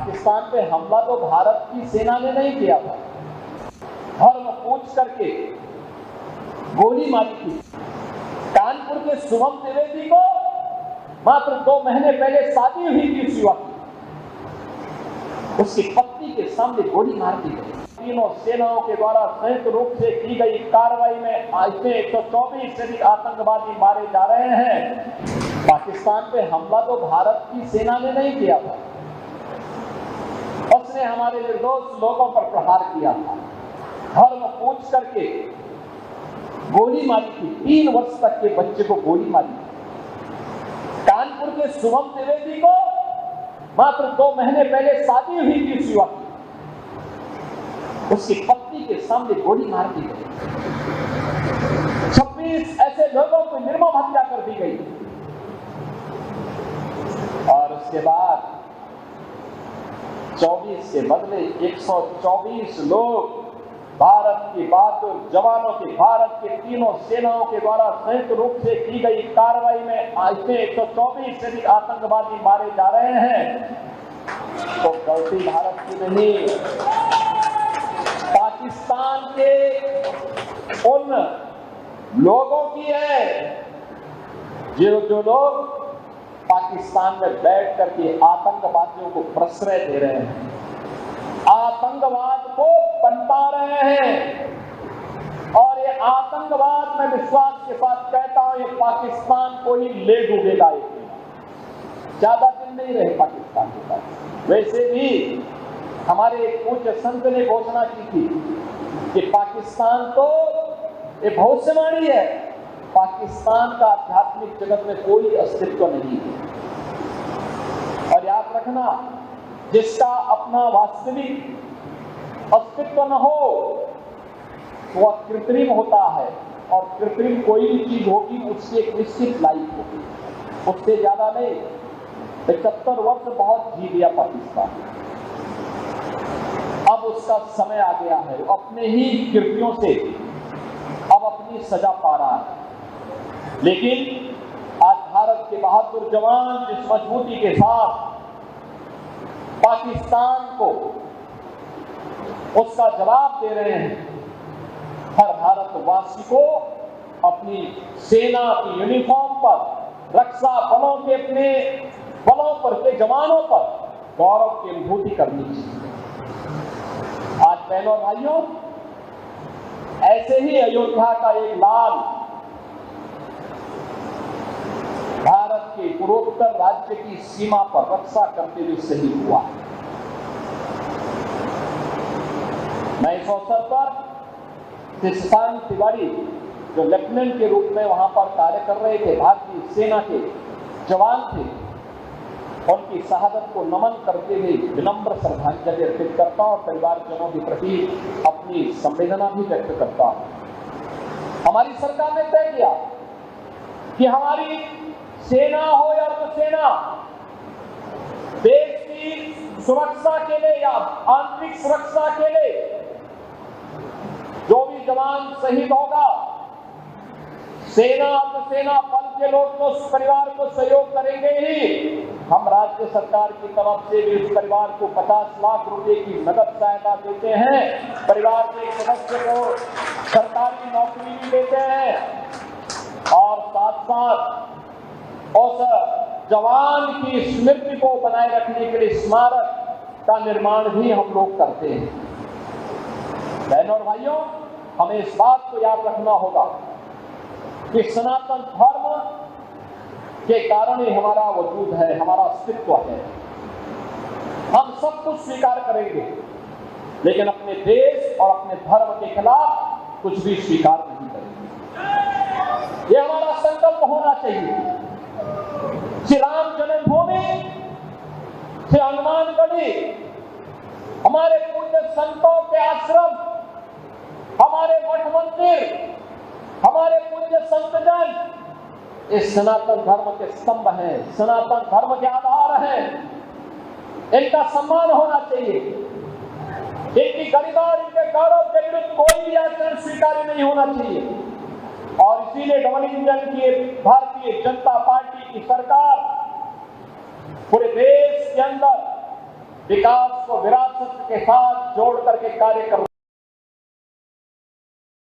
पाकिस्तान पे हमला तो भारत की सेना ने नहीं किया था, धर्म पूछ करके गोली मारी थी। कानपुर के शुभम द्विवेदी को मात्र 2 महीने पहले शादी हुई थी उस युवक की, उसकी पत्नी के सामने गोली मार दी गई। तीनों सेनाओं के द्वारा संयुक्त रूप से की गई कार्रवाई में ऐसे 124 से अधिक आतंकवादी मारे जा रहे हैं। पाकिस्तान पे हमला तो भारत की सेना ने नहीं किया था, उसने हमारे निर्दोष लोगों पर प्रहार किया था, धर्म पूछ करके गोली मारी थी। 3 वर्ष तक के बच्चे को गोली मारी। कानपुर के शुभम द्विवेदी को मात्र 2 महीने पहले शादी हुई थी उस युवक की, उसकी पत्नी के सामने गोली मार दी गई। 26 ऐसे लोगों को निर्मम हत्या कर दी गई और उसके बाद 24 के बदले 124 लोग भारत के बहादुर जवानों के, भारत के तीनों सेनाओं के द्वारा संयुक्त रूप से की गई कार्रवाई में ऐसे 124 से अधिक आतंकवादी मारे जा रहे हैं। तो गलती भारत की नहीं, पाकिस्तान के उन लोगों की है जो लोग पाकिस्तान में बैठ करके आतंकवादियों को प्रश्रय दे रहे हैं, आतंकवाद को पनपा रहे हैं। और ये आतंकवाद मैं विश्वास के साथ कहता हूं, ये पाकिस्तान को ही ले डूबेगा। ज्यादा दिन नहीं रहे पाकिस्तान के पास। वैसे भी हमारे एक पूज्य संत ने घोषणा की थी कि पाकिस्तान तो ये भविष्यवाणी है, पाकिस्तान का आध्यात्मिक जगत में कोई अस्तित्व नहीं है। और याद रखना, जिसका अपना वास्तविक अस्तित्व न हो वह कृत्रिम होता है, और कृत्रिम कोई भी चीज होगी उसकी एक निश्चित लाइफ होगी, उससे ज्यादा नहीं। 75 वर्ष बहुत जी लिया पाकिस्तान, अब उसका समय आ गया है, वो अपने ही कृत्यों से अब अपनी सजा पा रहा है। लेकिन आज भारत के बहादुर जवान जिस मजबूती के साथ पाकिस्तान को उसका जवाब दे रहे हैं, हर भारतवासी को अपनी सेना की यूनिफॉर्म पर, रक्षा बलों के अपने बलों पर के जवानों पर गौरव की अनुभूति करनी चाहिए। आज बहनों और भाइयों, ऐसे ही अयोध्या का एक लाल भारत के पूर्वोत्तर राज्य की सीमा पर रक्षा करते हुए शहीद हुआ। मैं इस अवसर पर शशांक तिवारी जो लेफ्टिनेंट के रूप में वहां पर कार्य कर रहे थे, भारतीय सेना के जवान थे, उनकी शहादत को नमन करते हुए विनम्र श्रद्धांजलि अर्पित करता हूं और परिवारजनों के प्रति अपनी संवेदना भी व्यक्त करता हूं। हमारी सरकार ने तय किया कि हमारी सेना हो या अर्धसेना, देश की सुरक्षा के लिए या आंतरिक सुरक्षा के लिए जो भी जवान शहीद होगा, सेना अर्धसेना बल के लोग तो उस परिवार को सहयोग करेंगे ही। हम राज्य सरकार की तरफ से भी उस परिवार को 50 लाख रुपए की नगद सहायता देते हैं, परिवार के एक सदस्य को सरकारी नौकरी भी देते हैं और साथ साथ उस जवान की स्मृति को बनाए रखने के लिए स्मारक का निर्माण भी हम लोग करते हैं। बहनों और भाइयों, हमें इस बात को याद रखना होगा कि सनातन धर्म के कारण ही हमारा वजूद है, हमारा अस्तित्व है। हम सब कुछ स्वीकार करेंगे, लेकिन अपने देश और अपने धर्म के खिलाफ कुछ भी स्वीकार नहीं करेंगे। यह हमारा संकल्प होना चाहिए। श्री राम जन्मभूमि, श्री हनुमानगढ़ी, हमारे पूज्य संतों के आश्रम, हमारे मठ मंदिर, हमारे पूज्य संतजन इस सनातन धर्म के स्तंभ हैं, सनातन धर्म के आधार हैं। इनका सम्मान होना चाहिए। इनकी गरिमा और इनके गौरव के विरुद्ध कोई भी आचरण स्वीकार्य नहीं होना चाहिए। और इसीलिए डबल इंजन की भारतीय जनता पार्टी की सरकार पूरे देश के अंदर विकास को विरासत के साथ जोड़ करके कार्य कर